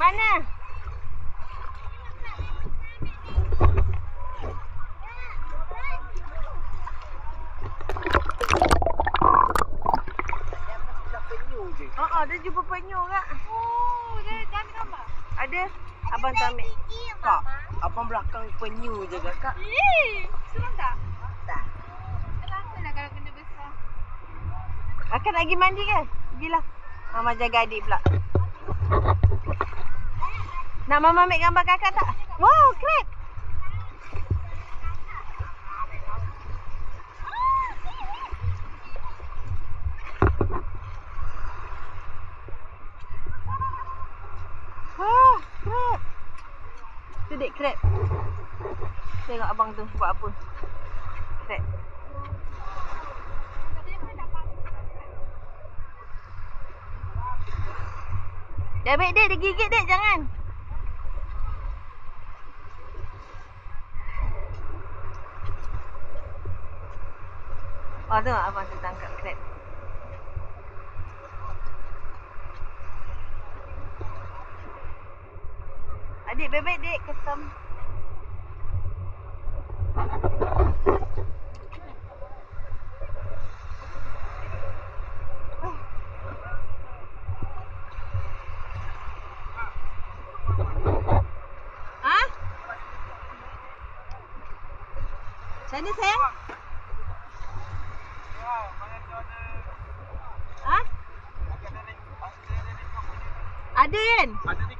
Mana? Dia jumpa penyu kak. Oh, dia ambil gambar? Ada. Abang tak ambil. Kak, abang belakang penyu je kak. Seram tak? Tak. Takutlah kalau benda besar. Akan nak pergi mandi kan? Pergilah. Mama jaga adik pula. Nak mama ambil gambar kakak tak? Wow, crab. Wah, crab. Tu dek crab. Tengok abang tu buat apa. Crab. Dah baik dek, dia gigit dek, jangan. Oh, tengok abang tu tangkap crab. Adik, baik-baik dek, ketam. Ha? Macam mana sayang? Ha? Ada kan? Ada ni.